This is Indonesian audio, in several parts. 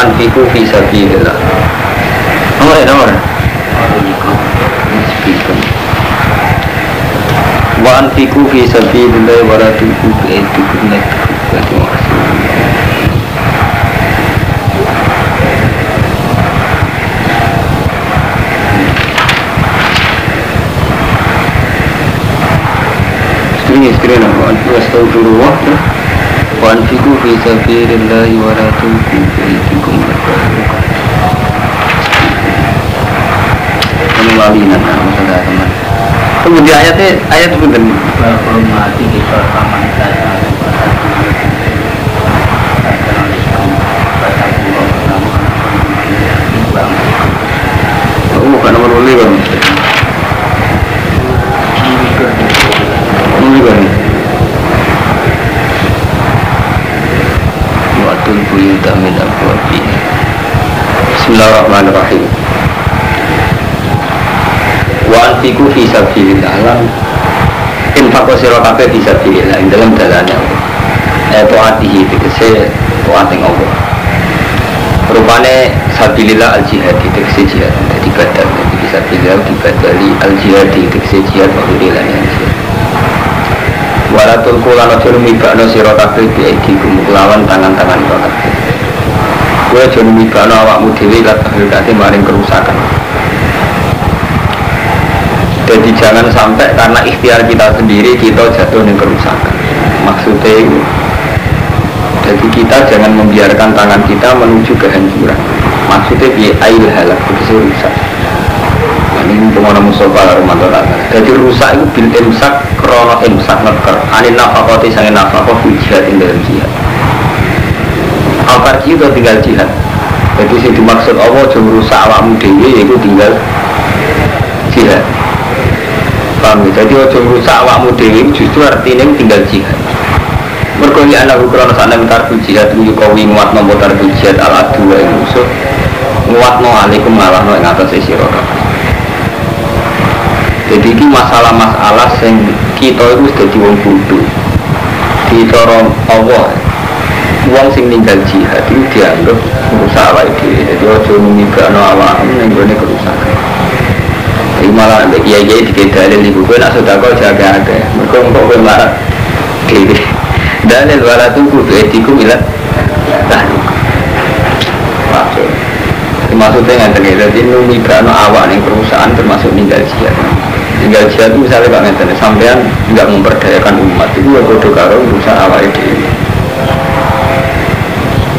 anfiqu fi sabilillah. Nomor. Wa anfiqu fi sabilillah wa la tulqu bi aydikum ila tahlukah. Screen astagfirullah wa anfiqu fi sabilillah wa la tulqu bi aydikum ila tahlukah. Lalinan masalah teman. Kemudian ayat itu benar. Hormati di pertama saya bukan nomor boleh bang. Ini bang. Waktu buyut amin al-Qabi. Bismillahirrahmanirrahim. Wa anfiqu fi sabilillah lan infaq sira kabeh fi sabilillah ing dalam dalane Allah. Taatihi tegese taating Allah. Rupane sabilillah al-jihad tegese jihad dadi badal dadi sabilillah dibadali al-jihad tegese jihad maksudé lan jihad. Walatul qulana mibano sira kabeh diikum kelawan tangan-tangan kabeh. Kowe aja mibano awakmu dhewe lan hakikate maring kerusakan. Jadi jangan sampai karena ikhtiar kita sendiri kita jatuh di kerusakan. Maksudnya itu, jadi kita jangan membiarkan tangan kita menuju kehancuran. Maksudnya bi ail halak itu rusak. Ini pengono musofa Ramadan. Jadi rusak itu bil imsak krono imsak neker. Anin nafakoti sange nafakot jihad in dalam jihad. Alkar itu tinggal jihad. Jadi yang dimaksud Allah jangan rusak awakmu dewi itu tinggal jihad. Paham ya? Jadi ojo rusak awakmu dhewe justru artinya tinggal jihad. Mergo ya ana ukuran sana mentar jihad yukawi muatno motor jihad ala dua musuh. Muatno alaikum ngalahno ing atas sira kabeh. Jadi iki masalah-masalah sing kita itu dadi wong bodho. Di cara Allah wong sing ninggal jihad itu dianggap rusak awake dhewe. Jadi ojo mimigano awakmu ning gone kerusakan. Malah ada kiai-kiai dikendalin ibu gue nak sudah kau jaga-jaga mereka kok gue marah gitu dan yang wala tunggu tuh etiku bilang maksudnya nggak terkait jadi nungi kerana awak nih perusahaan termasuk tinggal jihad itu misalnya kalau nggak sampean nggak memperdayakan umat itu ya bodoh karo urusan awak itu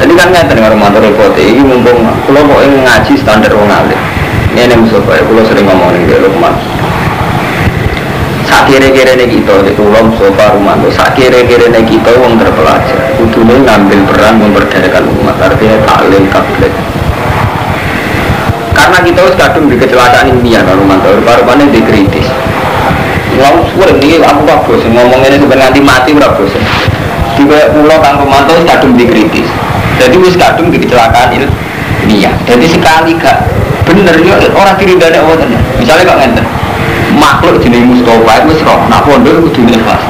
tadi kan nggak terdengar mantor repot ini mumpung kalau mau ngaji standar orang alim ini musuh kalau sering ngomongin ke Lukman sak kira-kira ini kita itu ulam sofa rumah itu sak kira-kira ini kita yang terpelajar kudunya ngambil peran memberdayakan umat artinya taklim tablet karena kita harus kadung di kecelakaan ini ya rumah itu baru-barunya dikritis ulam sulit ini aku gak bosan ngomongin ini sebenarnya nanti mati berapa bosan di pulau Kang Romanto kadung dikritis jadi harus kadung di kecelakaan ini ya jadi sekali gak bener ya orang kiri dari Allah tadi. Misalnya kok ngenten makhluk jenis Mustafa itu roh, nak pondok itu dunia ikhlas.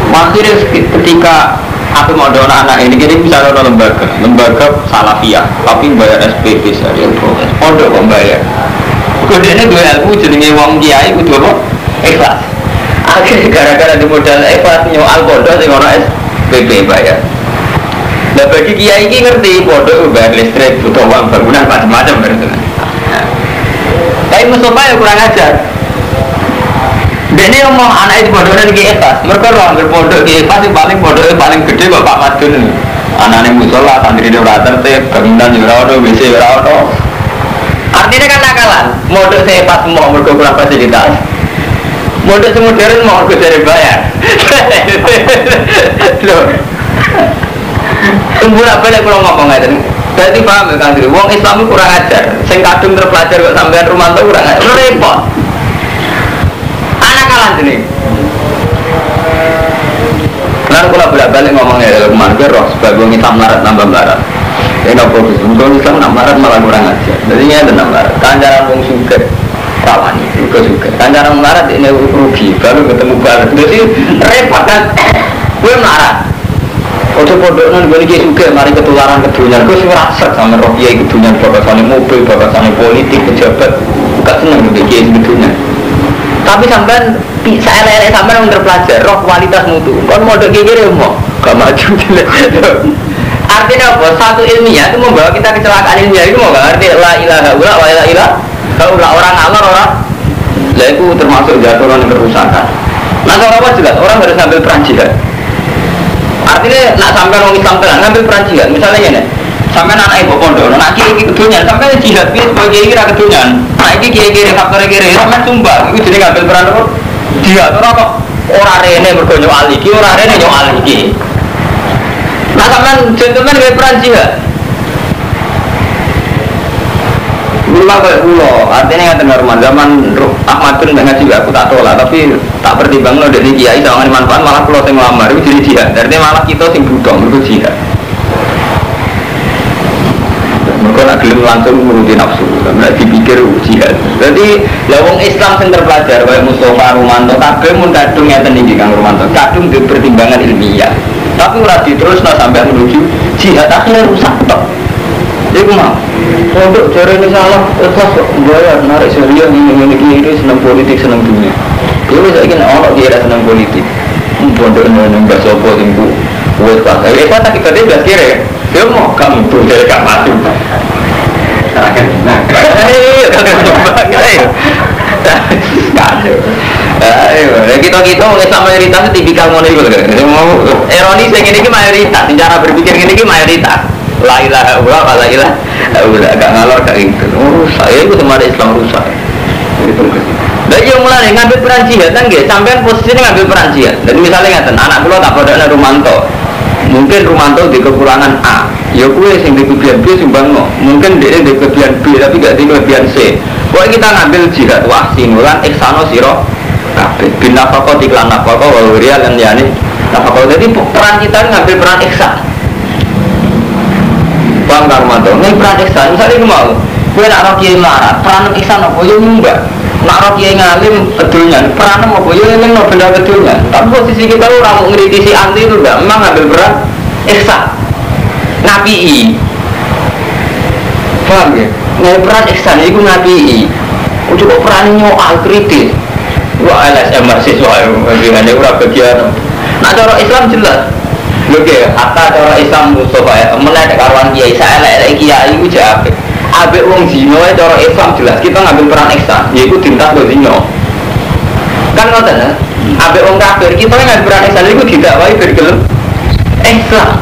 Maksudnya ketika aku mau doa anak ini bisa ada lembaga salafiyah, tapi bayar SPP saja proses pondok kok bayar. Kemudian dua ilmu jenis wong kiai itu apa? Ikhlas. Akhirnya gara-gara di modal ikhlas nyoal pondok sing ono SPP bayar. Nah bagi kiai ini ngerti pondok bayar listrik, butuh uang bangunan macam-macam berarti. Tapi Mustafa ya kurang ajar. Dia ini ngomong anak itu pondoknya di ikhlas. Mereka orang berpondok di ikhlas paling pondoknya paling gede Bapak Madun. Anak-anak musola, santri di orator, bangunan jurawado, WC jurawado. Artinya kan nakalan. Modok saya pas mau mereka kurang fasilitas. Modok semodern mau ke dari bayar. Loh. Tunggu apa yang kurang ngomong aja. Berarti paham ya kan? Wong Islam itu kurang ajar. Sing kadung terpelajar kok sampean rumah tuh kurang ajar. Repot. Anak kalah sini. Lalu kalau bolak-balik ngomongnya dalam kemarin roh sebagai wong Islam melarat tambah melarat. Ini apa sih? Untuk Islam nak melarat malah kurang ajar. Jadi ini ada melarat. Kanjaran wong suka rawani juga. Kanjaran melarat ini rugi. Baru ketemu barat. Jadi repot kan? Gue melarat. Ojo pondok non gue lagi suka mari ketularan kedunian. Gue sih ngerasa sama roh kiai kedunian, bakasannya mobil, bakasannya politik, pejabat, gak seneng gue kiai kedunian. Tapi sampean saya lele sampean yang terpelajar, roh kualitas mutu. Kon mau kiai kiai mau gak maju jelek. Artinya apa? Satu ilmiah itu membawa kita kecelakaan ilmiah itu mau gak arti la ilaha illallah wa la ilaha illallah orang ngalor orang. Lah itu termasuk jatuhan kerusakan. Nah kalau apa jelas orang harus sambil perang jihad. Artinya nak sampai orang Islam tenan ngambil peran jihad. Misalnya ini, sampai anak ibu pondok, nak kiai kedunian, sampai jihad bis sebagai kira kedunian. Nah ini kiai faktor kiri, sampai sumpah, itu jadi ngambil peran apa? Jihad orang kok orang rene bergonyo aliki, orang rene nyok aliki. Nah sampai gentleman ngambil peran jihad. Mula kayak pulau, artinya nggak normal zaman Ahmad bin ngaji aku tak tolak, tapi tak pertimbang lo dari kiai jangan manfaat malah pulau yang lamar itu jadi jihad. Artinya malah kita sing butuh menurut jihad. Mereka nak gelem langsung menuruti nafsu, nggak dipikir jihad. Jadi lawang Islam yang terpelajar, kayak Mustafa Rumanto, kabeh mun kadung yang tinggi Kang Rumanto, kadung di pertimbangan ilmiah. Tapi ulah terus sampai menuju jihad akhirnya rusak tok. Iku mau, pondok cara ini salah, ikhlas kok bayar, narik serius ini senang politik, senang dunia. Dia bisa ingin orang dia senang politik. Pondok ini nggak sopo tinggu, buat pas. Ikhlas tak kita dia belas kiri, dia mau kamu tuh dari kamar tu. Kita Islam mayoritas tipikal monolik. Ironi saya ini mayoritas, cara berpikir ini mayoritas. La ilaha illallah wa la ilaha illallah agak ngalor kayak gitu. Oh, saya itu sama ada Islam rusak. Gitu. Lah iya mulai ngambil peran jihad kan nggih, sampean posisinya ngambil peran jihad. Dan misalnya ngaten, anak kula tak padane Rumanto. Mungkin Rumanto di kekurangan A. Ya kuwe sing di kelebihan B sumbangno. Mungkin dia di kelebihan B tapi gak di kelebihan C. Pokoknya kita ngambil jihad wah sinulan ihsano sira kabeh. Bin nafaqah iklan nafaqah wa wiriya lan yani nafaqah. Jadi peran kita ngambil peran ihsan. Bang Karmanto, ini peran ihsan, misalnya aku mau gue nak roh kiai marah, peran ihsan apa, ya enggak nak roh kiai ngalim kedulnya, peran apa, ya ini no benda kedulnya. Tapi posisi kita orang mau ngeritisi anti itu enggak, memang ngambil peran ihsan ngapi. Paham ya? Ngambil peran ihsan, itu ngapi. Cukup peran nyoal kritis. Wah LSM mahasiswa, ini orang bagian. Nah cara Islam jelas. Oke, hatta cara Islam Mustafa ya, menaik karuan kiai, saya lelek kiai itu jabe. Abe wong zino cara Islam jelas, kita ngambil peran ihsan, yaitu tindak lo zino. Kan ngoten ya, abe wong kafir, kita ngambil peran ihsan itu tidak baik bergelem ihsan.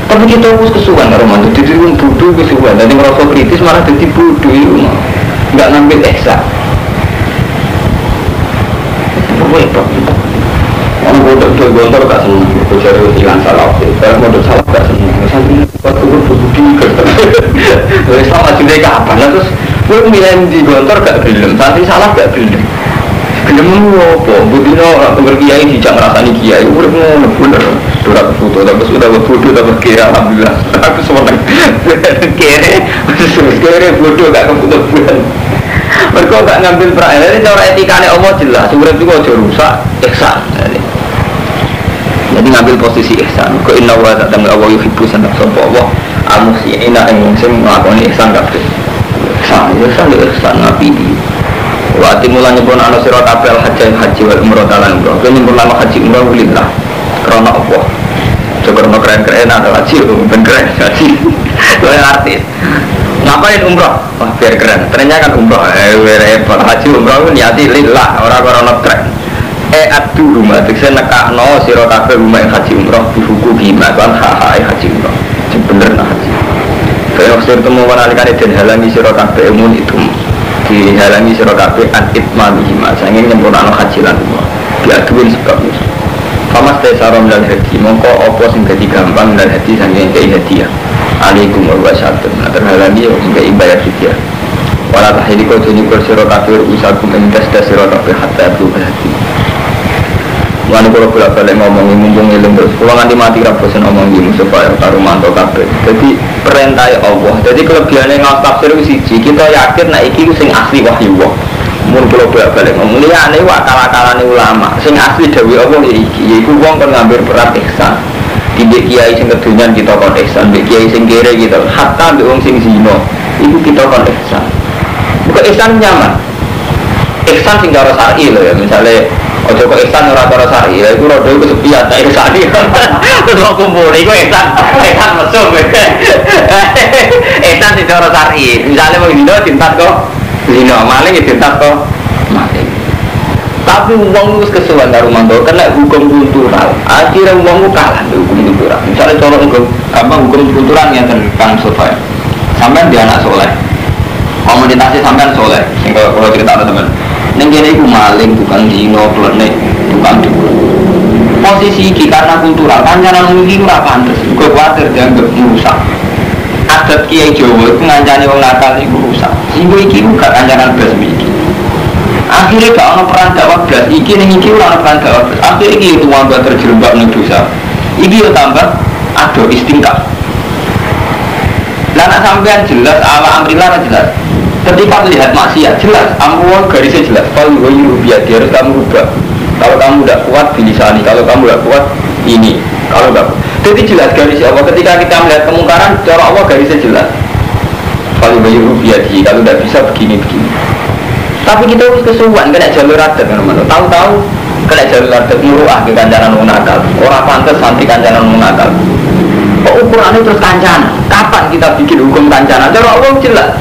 Tapi kita harus kesuwan karo mantu, jadi wong bodoh kesuwan, dan yang merasa kritis malah jadi bodoh itu, nggak ngambil ihsan. Itu orang bodoh itu gontor gak seneng, bocor itu hilang salah. Kalau bodoh salah gak seneng, misalnya waktu itu berbudi terus selama juga kapan lah terus gue milih di gontor gak belum, tapi salah gak belum. Belum apa, budino orang kiai dijak ngerasani kiai, udah mau bener. Surat foto, tapi sudah bodoh dapat kiai, alhamdulillah. Aku seneng. Kere bodoh gak keputus bulan. Mereka gak ngambil peran, jadi cara etikanya Allah jelas, urip itu aja rusak, ihsan. Jadi ngambil posisi ihsan. Kau inna wa ta'ala Allah yuhibbu sanad sapa Allah al-muhsinina ing sing nglakoni ihsan kabeh. Ihsan ngapi. Wa timulan nyebut ana sira kabeh haji wal umrah talan umrah. Kene nyebut nama haji umrah lillah. Karena Allah. Coba keren-keren ada haji, ben keren haji. Loh artis. Ngapain umrah? Wah biar keren. Ternyata kan umrah. Repot haji umrah niati lillah, ora karena tren. Adu rumah, saya nekakno siro kabeh rumah haji umroh dihukum gimana kan haji umroh bener nah haji saya waktu itu mau menalikan dan halangi siro kabeh umun itu dihalangi siro kabeh an itmami hima saya ingin nyempurna haji lan umroh diaduin sebabnya famas tesarom dan haji mongko opo sing dadi gampang dan haji saya ingin kei hadiah alaikum warahmatullahi wabarakatuh terhalangi kei bayar hadiah walau tahili kau tunyukur siro kabeh usahakum entes siro kabeh hatta berubah hati. Mana kalau bolak-balik ngomongin mumpung ilmu terus kalau nanti mati raposan ngomongin supaya taruh mantul kabel. Jadi perintah Allah. Jadi kelebihannya nggak tafsir itu siji. Kita yakin nak iki sing asli wahyu Allah. mun kula balik ngomong liyane wae akal-akalane ulama sing asli dawuh Allah ya iki yaiku wong kon ngambil peran ihsan Mbek kiai sing kedunyan kita kon ihsan, mbek kiai sing kere kita, hatta mbek wong sing zina, iku kita kon ihsan. Bukan ihsan nyaman. Ihsan sing cara syar'i lho ya, misale ojo kok ihsan ora cara syar'i, ya iku rada kesepian ta ihsan. Terus kok kumpul iku ihsan mesum. Ihsan sing cara syar'i, misale wong zina tintat kok zina, maling tintat kok maling. Tapi uang itu kesuwan karo mantu kena hukum kultural. Akhirnya uang itu kalah di hukum kultural. Misalnya contoh hukum kultural yang tentang sofa. Sampai dia anak soleh, komunitasnya sampai soleh. Sehingga kalau cerita ada teman, nenggene itu maling, bukan dino, klenik, bukan dino. Posisi ini karena kultural, kancanan ini ora pantes. Gue khawatir dianggap merusak. Adat kiai Jawa itu ngancani orang nakal itu rusak. Sehingga ini bukan kancanan basmi. Akhirnya gak ada peran dakwah belas, iki ning iki ora ana peran dakwah belas. Akhirnya iki itu wong terjerembab ning dosa. Iki yo tambah ado istingkah. Lah nek sampean jelas ala amrillah jelas. Ketika melihat maksiat jelas, amruh garisnya jelas. Kalau rupiah dia harus kamu rubah. Kalau kamu tidak kuat bilisani, kalau kamu tidak kuat ini, kalau tidak. Jadi jelas garisnya Allah. Ketika kita melihat kemungkaran, cara Allah garisnya jelas. Kalau rupiah dia, kalau tidak bisa begini. Tapi kita harus kesuwan, kena jalur adat teman-teman. Tahu-tahu kena jalur adat muruah ke kancanan menakal. Orang pantas nanti kancanan menakal. Kok ukurannya terus kancanan? Kapan kita bikin hukum kancanan? Cara Allah jelas.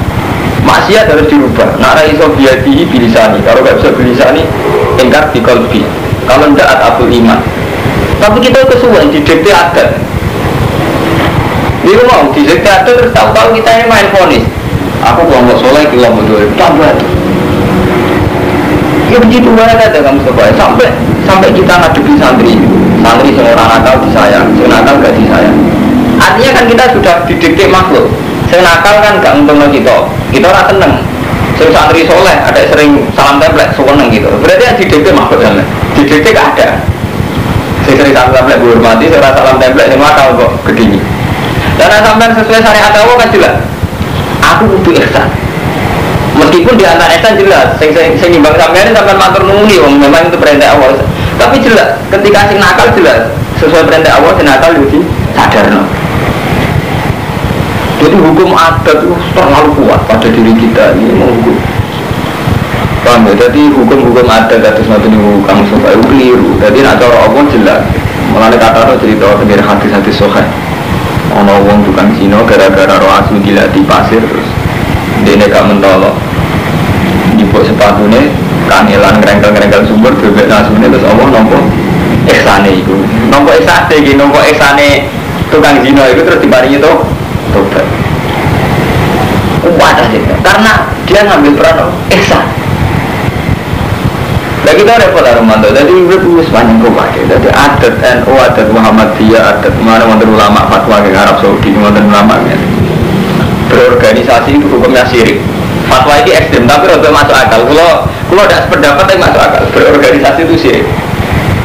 Maksiat harus dirubah. Nara iso biadihi bilisani. Kalau nggak bisa bilisani, engkar di kolbi. Kalau tidak atabul iman. Tapi kita kesuwan didikte adat. Ini mau didikte adat terus tahu-tahu kita ini main fonis. Aku kelompok soleh, kelompok dua. Tambah. Ya begitu banget ada kamu supaya sampai kita ngadepi santri semua orang nakal disayang, semua nakal gak disayang. Artinya kan kita sudah didikte makhluk. Semua nakal kan gak untung kita orang seneng. Semua santri soleh ada sering salam template seneng gitu. Berarti yang didikte makhluk kan? Didikte gak ada. Saya sering salam template berhormati, saya salam template semua nakal kok gedini. Dan sampai sesuai syariat Allah kan jelas. Aku butuh ihsan. Meskipun di antara ihsan jelas, saya nimbang sampean sampai matur nuwun memang itu perintah Allah. Tapi jelas, ketika sing nakal jelas sesuai perintah Allah, sing nakal itu sadarno. Jadi hukum adat itu terlalu kuat pada diri kita ini menghukum. Paham ya? Jadi hukum-hukum adat atas nanti kamu supaya keliru. Jadi nak cara Allah jelas. Mulai kata cerita tentang hadis-hadis sahih. Ono wong tukang zina gara-gara roh asu gila di pasir terus dia gak mentolok dibuat sepatunya kangelan ngerengkel sumber bebek nasunya terus Allah nompo ihsane itu nompo ihsane tukang zina itu terus dibaringi itu tobat kuat aja karena dia ngambil peran ihsan. Nah kita repot Armando, jadi itu sepanjang rumah jadi adat NU, adat Muhammadiyah, adat mana ulama fatwa ke Arab Saudi, mana ulama berorganisasi itu hukumnya syirik. Fatwa ini ekstrim, tapi rada masuk akal. Kalau tidak sependapat tapi masuk akal. Berorganisasi itu syirik.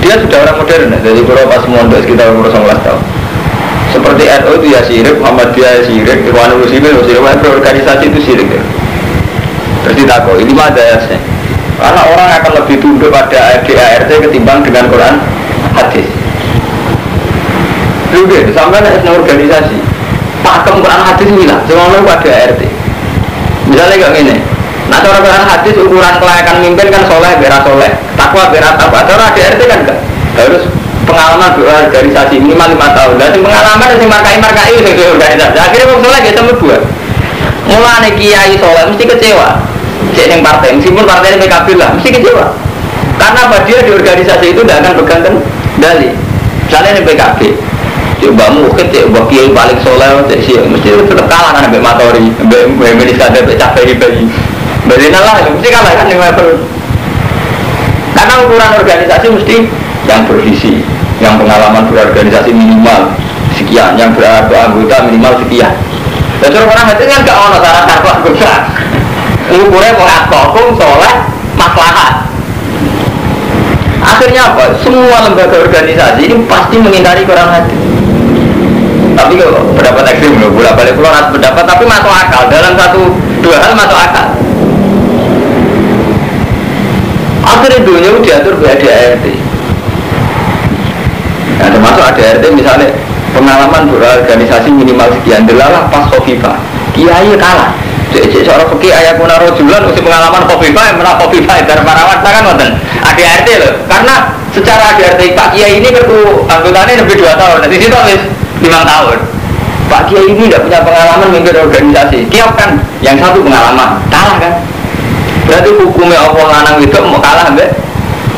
Dia sudah orang modern, jadi kalau pas mondok sekitar umur 19 tahun. Seperti NU itu ya syirik, Muhammadiyah ya syirik, Ikhwanul Muslimin syirik, berorganisasi itu syirik. Terus ditakut, ini mah dayasnya. Karena orang akan lebih tunduk pada ADART ketimbang dengan Quran hadis. Juga sampai ada organisasi pakem Quran hadis bilang semuanya pada ADART. Misalnya kayak gini, nah cara Quran hadis ukuran kelayakan mimpin kan soleh berat soleh, takwa berat apa? Cara ADART kan enggak. Harus pengalaman berorganisasi minimal 5 tahun. Dan pengalaman yang markai yang organisasi. Akhirnya orang soleh kita membuat. Mulai kiai soleh mesti kecewa. Cek yang partai, meskipun partai ini PKB lah, mesti kecewa. Karena apa dia di organisasi itu tidak akan pegang kendali. Misalnya ini PKB, coba mungkin cek buat kiai paling soleh, cek sih, mesti tetap kalah kan sampai Matori, sampai Minister, sampai Capek Bayi. Berina lah, mesti kalah kan yang level. Karena ukuran organisasi mesti yang bervisi, yang pengalaman berorganisasi minimal sekian, yang beranggota minimal sekian. Dan orang itu kan gak ada syarat anggota. Ukurnya mau hukum, soleh, maslahat. Akhirnya apa? Semua lembaga organisasi ini pasti mengingkari Quran hadis. Tapi kalau pendapat ekstrim, bolak-balik keluar pendapat, tapi masuk akal. Dalam 1-2 hal masuk akal. Akhirnya dunia itu diatur ke ADART. Nah, termasuk ADART misalnya pengalaman berorganisasi minimal sekian, delalah pas Khofifah kiai kalah. Jadi seorang fakih ayah kunaro julan usia pengalaman Khofifah yang menang Khofifah dari Parawat kan nonton ADART loh. Karena secara ADART Pak Kiai ini kartu anggotanya lebih 2 tahun, nanti situ habis 5 tahun. Pak Kiai ini tidak punya pengalaman memimpin organisasi. Kiai kan yang satu pengalaman kalah kan. Berarti hukumnya Allah lanang itu mau kalah mbak?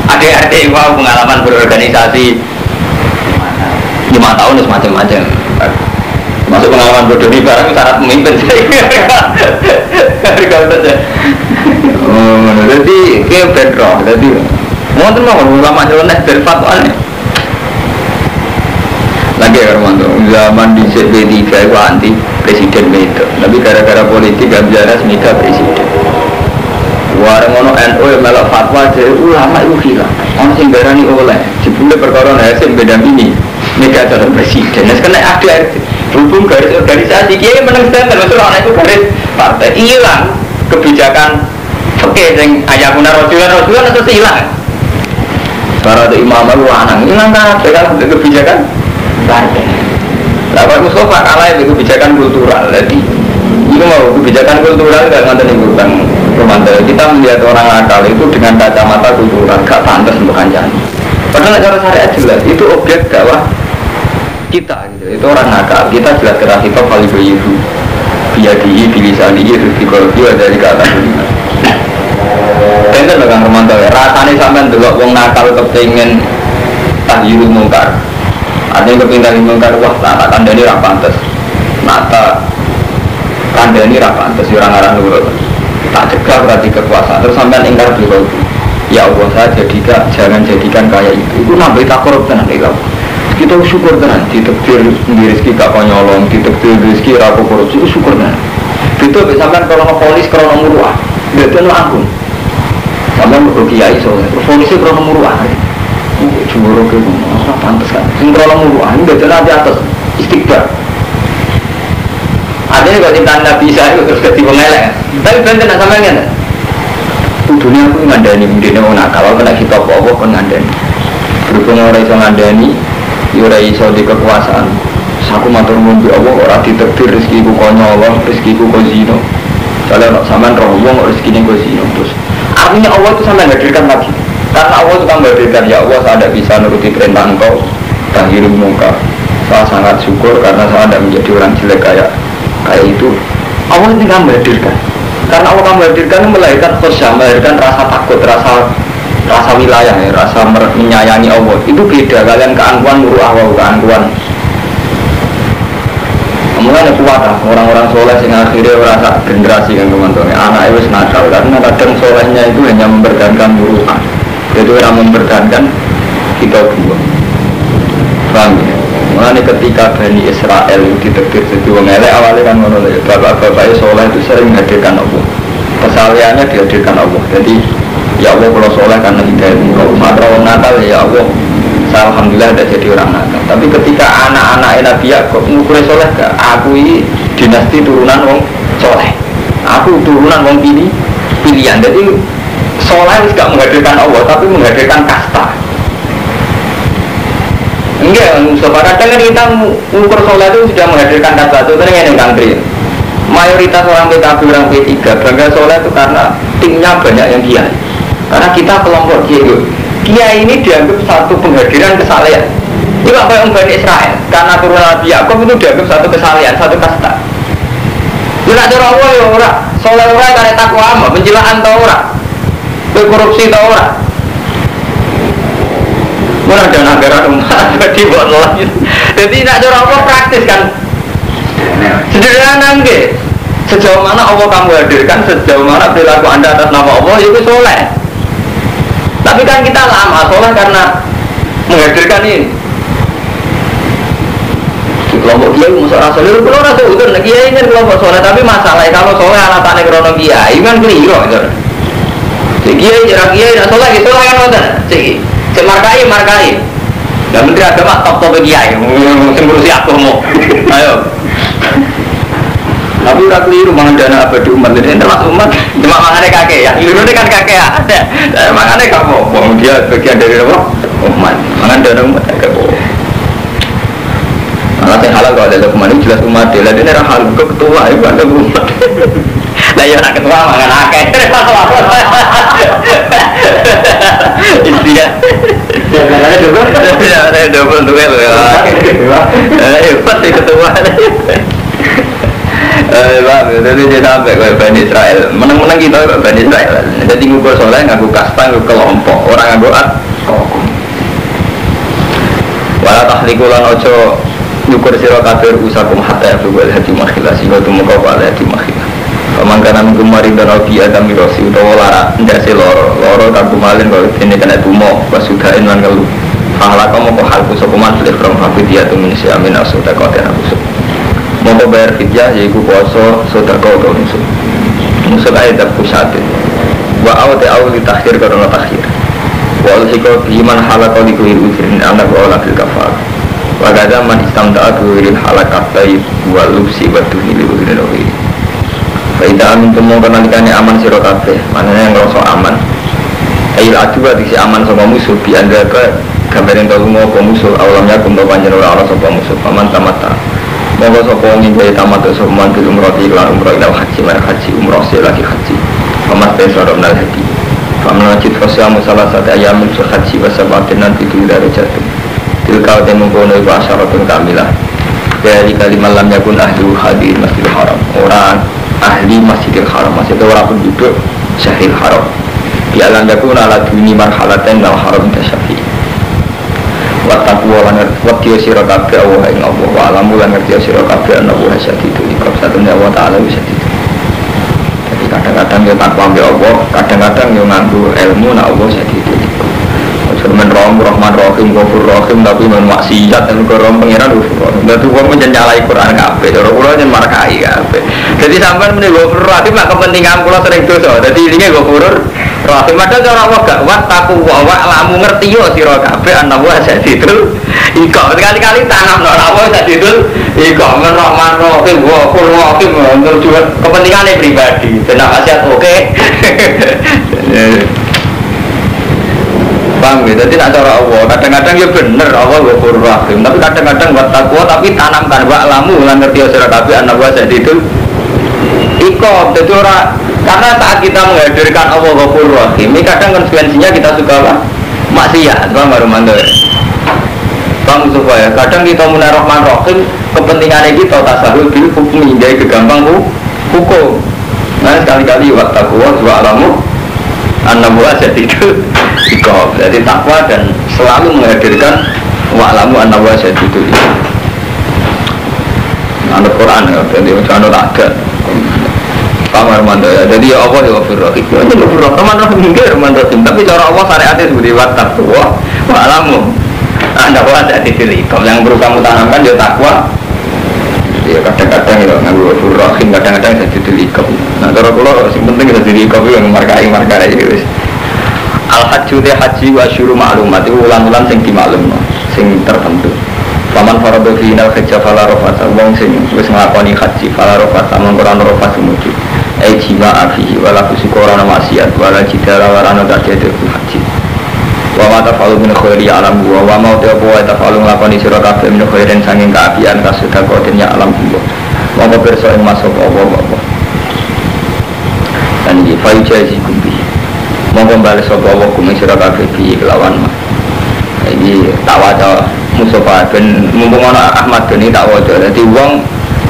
ADART wow pengalaman berorganisasi 5 tahun itu macam-macam. Masuk pengalaman bodoh ini barang syarat memimpin. Jadi kayak bedrock. Jadi mau tuh mau ulama nyeleneh dari fatwanya. Lagi ya Romanto, zaman di CP3 itu anti presiden itu. Tapi gara-gara politik gak bicara semika presiden. Warang ono NU yang melok fatwa jadi ulama itu hilang. Orang sing berani oleh jebule perkara hasil beda ini mega calon presiden. Nah sekarang ada hubung garis organisasi kiai menang standar betul orang itu garis partai hilang kebijakan oke yang ayah guna rojulan itu hilang. Para imam itu lanang hilang kan dengan kebijakan partai. Lalu Mustafa kalah itu kebijakan kultural. Jadi ini mau kebijakan kultural gak nganten ibu bang Romanto. Kita melihat orang akal itu dengan kacamata kultural gak pantas untuk kancani. Padahal cara syariat jelas itu objek dakwah kita gitu. Itu orang akal kita jelas kita paling begitu biadihi bilisanihi fikologi dari kata bener loh Kang Romanto ya rasanya sampai delok wong nakal kepingin tahyirul mungkar artinya kepingin mungkar wah tak kandani ra pantes nata kandani ra pantes orang arah nurut tak cegah berarti kekuasaan terus sampai ingkar beliau ya Allah saya jangan jadikan kayak itu nambah tak korup tenan ilah kita syukur tenan ditektir rezeki gak konyolong ditektir rezeki rapo korupsi itu syukur tenan itu sampai kalau polis kalau muruah itu ampun sampai mau kiai soalnya polisi kalau muruah cemburu ke mana pantas kan sing kalau muruah ini betul di atas istighfar adanya kalau cinta Nabi Isa itu terus ketipu ngelak tapi bener nak sampai kan dunia aku ngandani mungkin orang kalau kena kita apa-apa pun ngandani berhubung orang iso ngandani ora iso di kekuasaan. Aku matur nuwun bi Allah ora ditakdir rezekiku konyol, rezekiku kok zino. Soale nek sampean roh wong rezekine kok zino terus. Artinya Allah itu sampean hadirkan lagi. Karena Allah itu kan menghadirkan ya Allah saya tidak bisa nuruti perintah Engkau tahyirul mungkar. Saya sangat syukur karena saya tidak menjadi orang jelek kayak itu. Allah itu kan menghadirkan. Karena Allah kan menghadirkan melahirkan khosyah, melahirkan rasa takut, rasa wilayah ya, rasa menyayangi Allah itu beda kalian keangkuhan muruah wa keangkuhan mulanya kuat lah orang-orang soleh yang akhirnya merasa generasi yang teman-teman anak itu nakal karena kadang solehnya itu hanya mempertahankan muruah jadi orang mempertahankan kita dua paham ya mulanya ketika Bani Israel ditekdir jadi orang elek awalnya kan menolak bapak-bapaknya soleh itu sering menghadirkan Allah kesalahannya dihadirkan Allah jadi ya Allah kalau soleh karena hidayah engkau maka orang Natal ya Allah saya alhamdulillah ada jadi orang Natal tapi ketika anak-anak Nabi Yakub ngukur soleh gak aku ini dinasti turunan wong soleh aku turunan wong pilihan jadi soleh gak menghadirkan Allah tapi menghadirkan kasta enggak Mustafa kadang kita ngukur soleh itu sudah menghadirkan kasta itu kan yang country mayoritas orang PKB orang P3 bangga soleh itu karena timnya banyak yang kiai karena kita kelompok kiai ini dianggap satu penghadiran kesalehan ini apa yang Bani Israel karena turunan Nabi Yakub itu dianggap satu kesalehan, satu kasta ini nak cara Allah ya orang soleh orang karena takwa ama penjelaan tau orang korupsi tau orang mana ada negara umat jadi buat lagi jadi nak cara Allah praktis kan sederhana enggak sejauh mana Allah kamu hadirkan sejauh mana perilaku anda atas nama Allah itu soleh tapi kan kita lama soleh karena menghadirkan ini di kelompok kiai musuh rasul itu kalau rasul itu kiai kan kelompok soleh tapi masalahnya kalau soleh alasannya krono kiai kan keliru gitu si kiai jarang kiai dan soleh gitu lah kan nonton si markai dan menteri agama top kiai ngurusi aku mau ayo tapi Tapi udah keliru mangan dana abadi umat ini termasuk umat. Cuma mangannya kakek ya. Keliru ini kan kakek ya. Mangannya gak bohong. Dia bagian dari apa? Umat. Mangan dana umat kakek bohong. Malah yang halal kalau ada kemana jelas umat dia. Lalu ini halal ke ketua itu ada umat. Nah ya anak ketua mangan akeh. Intinya. Ada double tuh ya. Hebat sih ketua. Jadi dia sampai ke Bani Israel. Menang-menang kita ke Bani Israel. Jadi ngukur soleh ngaku kasta ngaku kelompok. Orang ngaku at. Walau tahlikulan ojo nyukur siro kafir usakum hatta yafugul hati makhilah sehingga tumuka wala hati makhilah pemangkanan kemarin dan obi adam mirosi utawa lara ndase loro tak kumalin kalau ini kena tumo basudain lan kalu fahala kamu kok halku sokuman sudah from hafidiyah tu minisi amin asudah kau tiada musuh mau bayar fidyah yaitu poso sudah kau atau musuh ayat tak pusatin wa awte awli takhir karena takhir wa alhiko biman halakau dikuhir ujirin anak wa lafil kafar wagada man istamda'a biwirin halakat taib wa lubsi wa tuhili wirin wiri faida amin temu kenalikani aman siro kabeh maknanya yang ngerasa aman ayil aduwa diksi aman sama musuh bianda ke gambarin tolungo ke musuh awlamnya kumdo panjen ora sama musuh paman tamata moga sopo ngingkai tamata sopan bil umroti iklan umroh ilau haji mana haji umroh lagi haji paman tesoro nal haji paman wajid khosyamu salah satu ayamin haji wasabatin nanti dulu dari jatuh tilkau temukono iku asyaratun kamilah dari kalimat lam yakun ahli hadir masjidil haram orang ahli masjidil haram maksudnya orang penduduk syahil haram di alam yakun ala duni marhalaten dal haram tasyafi watakwa waktiyo sirakabe Allah yang Allah wa alamu lan ngertiyo sirakabe an Allah syadidu ikab satunya Allah ta'ala syadidu jadi kadang-kadang ya takwa be Allah kadang-kadang ya nganggu ilmu na Allah syadidu Firman Rahman Rahim, Ghafur Rahim, tapi maksiat dan korom pengiran Ghafur Rahim. Dan tuh menjadi nyalai Quran kafe, orang pulau jangan markai kafe. Jadi sampai menjadi Ghafur Rahim lah kepentingan pulau sering dosa. Jadi ini Ghafur Rahim ada cara apa gak? Wat taku wawak lamu ngerti yo siro kafe, anak buah saya itu. Iko sekali-kali tanam orang buah saya itu. Iko Rahman Rahim, Ghafur Rahim untuk juga kepentingannya pribadi. Benar asiat oke. Paham ya? Jadi nak cara Allah, kadang-kadang ya bener Allah Ghafurur Rahim, tapi kadang-kadang buat takwa tapi tanamkan wa lamu lan ngerti sira kabeh ana wa itu iko jadi orang karena saat kita menghadirkan Allah Ghafurur Rahim ini kadang konsekuensinya kita suka apa? Maksiat, paham Romanto ya? Paham supaya kadang kita menaruh Rahman Rahim kepentingannya kita tasahul bil hukum hingga kegampang hukum nah sekali-kali wa takwa wa lamu an-nabu aja itu ikob, jadi takwa dan selalu menghadirkan wa'lamu an-nabu aja itu anut Quran ya, jadi anut agak kamar manda ya, jadi ya Allah ya Ghafurur Rahim ya Ghafurur Rahim tapi cara Allah syariatnya seperti takwa wa'lamu an-nabu aja itu ikob yang perlu kamu tanamkan ya takwa ya kadang-kadang ya Ghafurur Rahim kadang-kadang jadi ikob nah cara kalau yang penting jadi ikob yang markai gitu al-hajju te haji wa syuru ma'lumat itu ulang-ulang sing dimaklumno sing tertentu paman faradu fi nal hajja fala rafasa wong sing wis nglakoni haji fala rafasa mongko ora rafasa sumuju jima afihi wala fusikora maksiat wala jidala warana tajadu haji wa ma tafalu min khairi alam wa ma tafalu nglakoni sira kabeh min khairin sanging kaapian kasuda kodenya alam Allah mongko pirsa ing masuk Allah dan iki faijazi kumbi monggo bali sapa wa kum sira kabeh bi kelawan iki tak waca musofa ben mumpung ana Ahmad ben tak waca dadi wong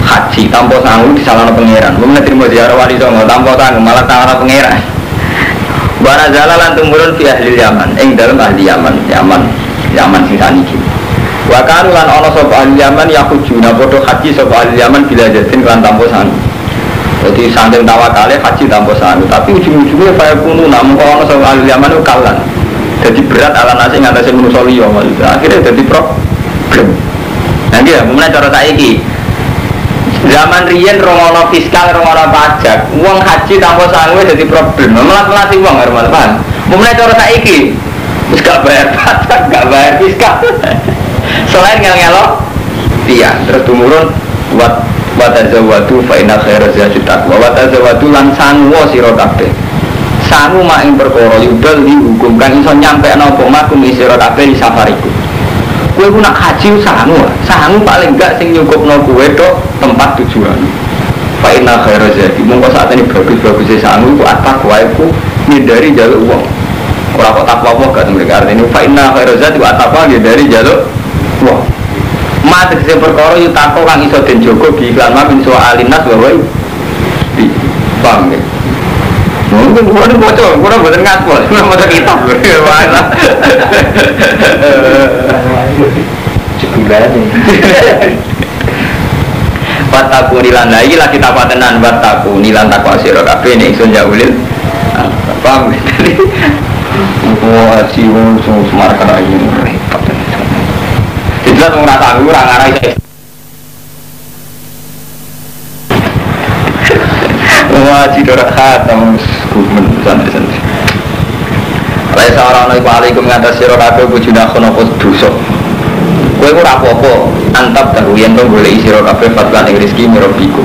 haji tanpa sangu disalahno pangeran wong nek trimo ziarah wali songo tanpa sangu malah salahno pangeran bara jalalan tumurun fi ahli Yaman ing dalem ahli Yaman sing saniki wa kanu lan ana sapa ahli Yaman yakujuna padha haji sapa ahli Yaman bila jatin kan tanpa sangu jadi saking tawakale haji tanpa sangu tapi ujung-ujungnya kaya kuno namun kalau sama ahli Yaman itu kalah jadi berat ala nasi ngatasi manusia liya akhirnya jadi problem nanti ya kemudian cara saiki zaman riyen rongono fiskal rongono pajak uang haji tanpa sangu jadi problem melatih uang harus paham kemudian cara saiki terus gak bayar pajak gak bayar fiskal selain ngel-ngelok iya terus tumurun buat wa tazawwadu fa inna khairaz zadi taqwa wa tazawwadu lan sangu sira kabeh sangu mak ing perkara yudal dihukum kang iso nyampe napa makum sira kabeh di safariku kowe ku nak haji sangu paling enggak sing nyukupno kowe tok tempat tujuan fa inna khairaz zadi mongko sakjane bagus-bagus sangu iku at-taqwa iku ngindari jaluk wong ora kok takwa wong gak mereka artine fa inna khairaz zadi wa at-taqwa ngindari jaluk wong mate sing perkara yu takwa kang iso den jaga bi iklan min soal alinas wa di paham ya mungkin kurang bocor kurang boten ngaspol maca kitab wala jebulane wataku nilan lagi lah kita patenan wataku nilan takwa sira kabeh nek iso njaulil paham oh si wong semar kana iki repot jelas wong rasa aku ora ngarai wah cidora khatam kumen santai-santai oleh seorang nabi alaikum ngatas sira kabeh bujuna kono dosa kowe ora apa-apa antap daru yen to golek sira kabeh fatlan ing rezeki mirobiku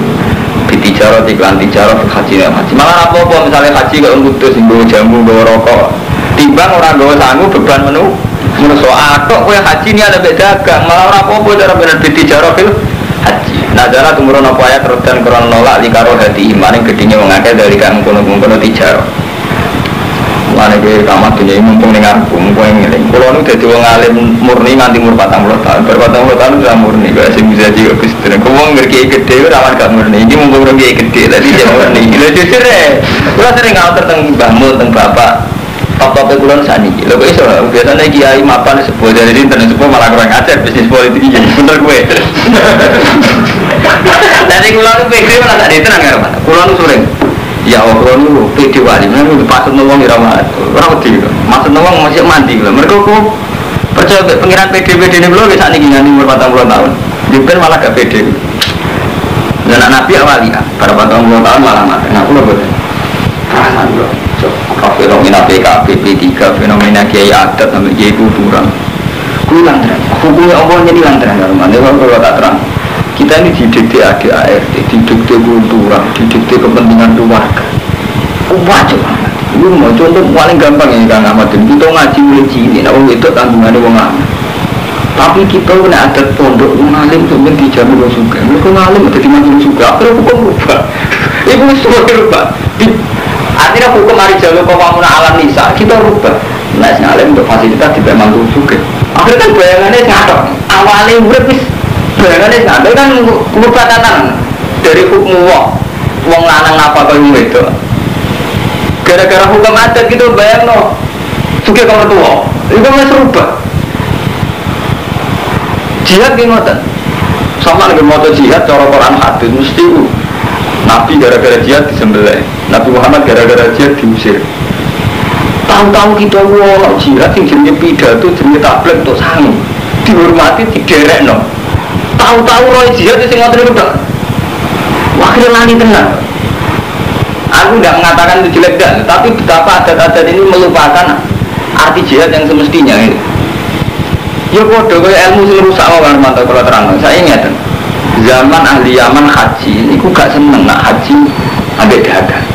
diticara iklan ticara haji malah apa-apa misalnya haji kok ngudus nggo jamu nggo rokok timbang ora nggo sangu beban menu menungso atok kowe haji ni ada dagang malah ora apa-apa cara bener diticara fil haji nazara tumurun apa ayat rodan krono nolak likaro hati iman yang gedenya mengakeh dari kang kono-kono tijar mana ke kamar dunia ini mumpung dengan mumpung yang ngiling kalau nu jadi wong alim murni nganti umur 40 tahun berpatang tahun sudah murni gak sih bisa juga bisnis kau ngerti gede rawan gak murni ini mumpung ngerti gede tadi dia murni lo jujur deh kalau sering ngawur tentang bambu tentang bapak top-topnya kulon sani lo kok iso biasanya kiai mapan sebuah dari internet sebuah malah kurang ajar bisnis politik ini bener gue dari kulon itu pikir malah tak ditenang ya mana kulon itu sering ya kulon itu pede wali mana itu pasut nawang di ramah roti masuk nawang masih mandi mereka kok percaya pengiran pede-pede ini belum bisa nih gini umur 40 tahun juga malah gak pede dan anak nabi awali ya pada 40 tahun malah mati nah kulon betul perasaan belum fenomena PKB, P3, fenomena kiai adat sampai kiai kuburan itu lantaran hukumnya Allah jadi lantaran kalau tak terang kita ini didikte ADART, didikte kultural, didikte kepentingan keluarga wajib banget itu mau contoh paling gampang ya Kang Ahmad kita ngaji mulai cilik itu tanggungannya orang alim tapi kita kena adat pondok ngalim sebenarnya dijamin juga mereka ngalim ada di majelis juga akhirnya hukum berubah itu semua berubah artinya hukum hari jalur pembangunan alam nisa kita rubah nah ngalim untuk fasilitas di memang juga akhirnya kan bayangannya ngatok awalnya berpis bayangannya ngatok kan merubah tatanan dari hukum wong lanang apa kau itu gara-gara hukum adat gitu bayang no suka kamu tua itu masih rubah jihad gimana sama lagi mau jihad cara Quran hadis mesti Nabi gara-gara jihad disembelih, Nabi Muhammad gara-gara jihad diusir. Tahu-tahu kita wong jihad sing jenenge pidato jenenge tabligh tok sangu. Dihormati diderekno. Tahu-tahu roh jihad sing ngoten niku tok. Wah lali tenan. Aku tidak mengatakan itu jelek dah, tapi betapa adat-adat ini melupakan arti jihad yang semestinya itu. Ya podo kaya ilmu sing rusak wae mantap kalau terang. Saya ingat zaman ahli Yaman haji ini gak seneng nak haji ambek dagang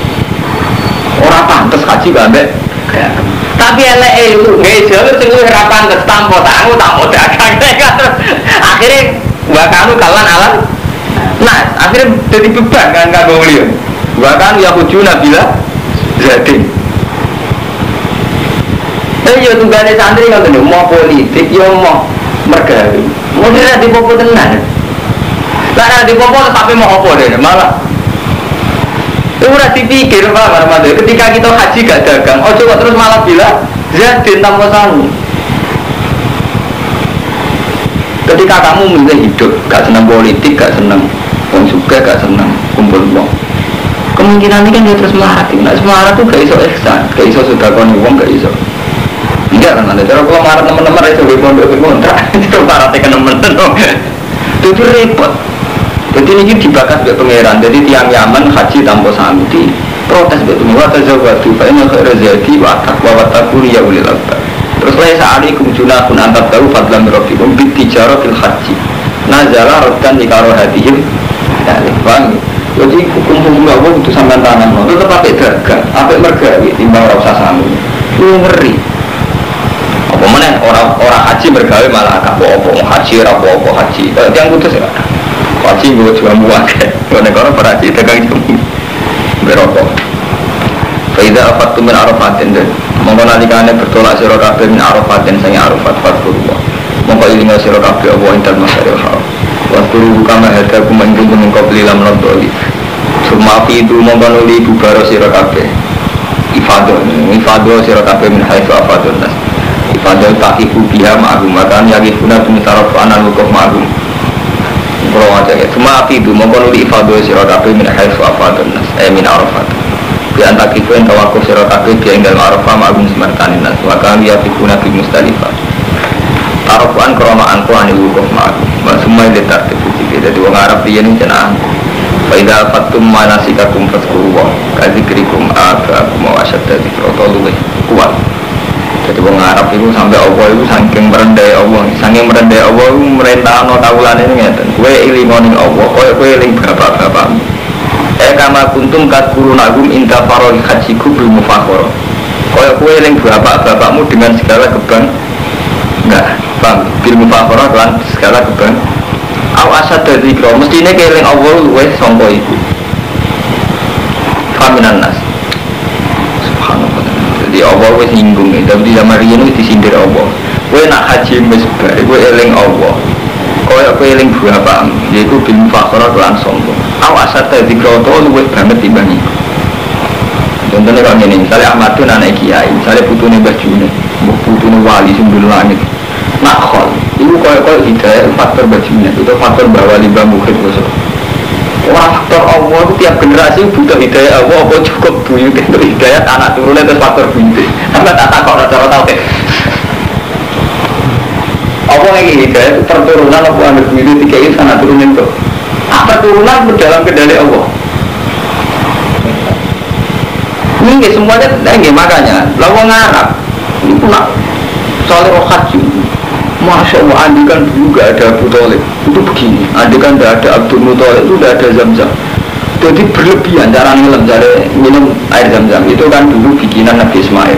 orang pantas haji ambek dagang tapi elek itu nggak jalur sing ora pantes tanpa tangu tanpa dagang akhirnya kamu kalan alam nah akhirnya jadi beban kan kagak boleh bahkan ya hujuna bila jadi ya tugasnya santri kan mau politik ya mau mergawi mau tidak dipopo tenan karena di popol tapi mau apa deh malah itu udah dipikir Pak Marmado ketika kita haji gak dagang oh coba terus malah bilang jadi tanpa sangu ketika kamu milih hidup gak senang politik gak senang orang juga gak senang kumpul uang kemungkinan ini kan dia terus melarat nah semarat itu gak iso ihsan gak iso sudah kon uang gak iso enggak kan ada cara kalau marah teman-teman itu berkontrak itu maratnya ke teman-teman itu repot. Jadi ini dibakar oleh pangeran. Jadi tiang Yaman haji tanpa sangu di protes betul. Wata zawadu, fa'inna khaira zadi wa takuri ya ulil albab. Terus laisa alaikum junahun antab tahu fadlan rabbikum bit tijarah fil haji. Nazala raddan likaro hadihim Bang, jadi hukum-hukum gak boleh itu sampai tangan lo. Tetap pakai dagang, pakai mergawi, timbang rasa sanggup. Lu ngeri. Apa mana orang haji mergawi malah apa-apa haji, apa-apa haji. Kalau yang putus ya, haji gue juga muat. Kalau negara berhaji dagang jamu berokok. Faidah afattu min arafatin dan mengkonalikane bertolak sira kabeh min arafatin sing arafat fatwa. Mongko ilinga sira kabeh Allah intal masyaril haram. Waktu kama hadaku mengikuti mengkopli lam nodoli Sumafi itu membanuli bubaro sirakabe Ifadoh sirakabe min haifu afadun nas Ifadoh takifu biha ma'agum Makan yakifuna tumitaraf anan wukuf ma'agum Kalau ngajak ya Sumafi itu membanuli ifadoh sirakabe min haifu afadun nas min arafat Bian takifu yang tawakuf sirakabe Bian inggal ma'arafah ma'agum semertanin nas Makan yakifuna bi mustalifah Tarofuan keromaan ku anil wukuf ma'agum semua yang ditartib jadi orang Arab dia ini jenang Faidah fatum manasikakum faskuruwa Kazikrikum agakum awasyad dari krotoluwe kuat jadi orang Arab itu sampai Allah itu saking merendai Allah saking merendai Allah itu merintah no tawulan ini ngeten kue ilingoning Allah kue iling bapak-bapak kama kuntum kadkurunagum inta faroli hajiku bilmufakhoro kue iling bapak-bapakmu dengan segala kebang enggak bang bilmufakhoro dengan segala kebang Aw asad dari kro, mestinya keling Allah luwes songko itu. Faminan nas. Subhanallah. Jadi Allah luwes nyinggung nih. Tapi di zaman ini disindir Allah. Kue nak haji mesbah, kue eling Allah. Kue eling berapa? Yaitu bin fakir kelan songko. Aw asad dari kro itu luwes banget timbang itu. Contohnya kalau ini, misalnya Ahmad itu anak kiai, misalnya putunya bajune, putunya wali sumber langit. Nakhol, itu kalau hidayah faktor bajunya, itu faktor bawa limbah mukhid bosok. Wah faktor Allah itu tiap generasi butuh hidayah Allah, apa cukup buyut itu hidayah anak turunnya itu faktor buyut. Sampai tak takut cara tahu ke. Apa lagi hidayah itu perturunan apa ambil buyut tiga itu anak turunin itu. Apa turunan dalam kendali Allah? Ini semuanya, makanya lawan Arab ini pun soalnya haji. Masya Allah, andikan dulu gak ada Abu Thalib itu begini, andikan gak ada Abdul Muthalib itu gak ada Zam-Zam jadi berlebihan cara minum air Zam-Zam itu kan dulu bikinan Nabi Ismail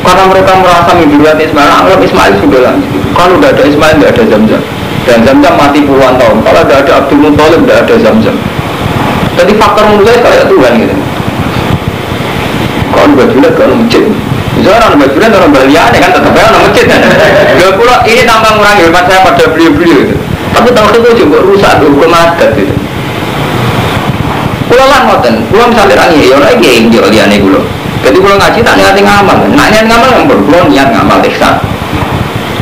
karena mereka merasa mimpiwan Ismail anggap Ismail sudah lanjut kalau gak ada Ismail gak ada Zam-Zam dan Zam-Zam mati puluhan tahun kalau gak ada Abdul Muthalib gak ada Zam-Zam jadi faktor menurut saya kayak Tuhan gitu kalau gak jelas kalau masjid misalnya orang bajuran orang balian kan tetap ada orang masjid gak pula ini tambah ngurangi hebat saya pada beli-beli gitu. Tapi tahun itu juga rusak hukum adat gitu pulau lah ngoten, pulau misalnya rangi ya orang ini jual dia nih pulau jadi pulau ngaji tak niat ngamal niat ngamal yang pulau niat ngamal teksan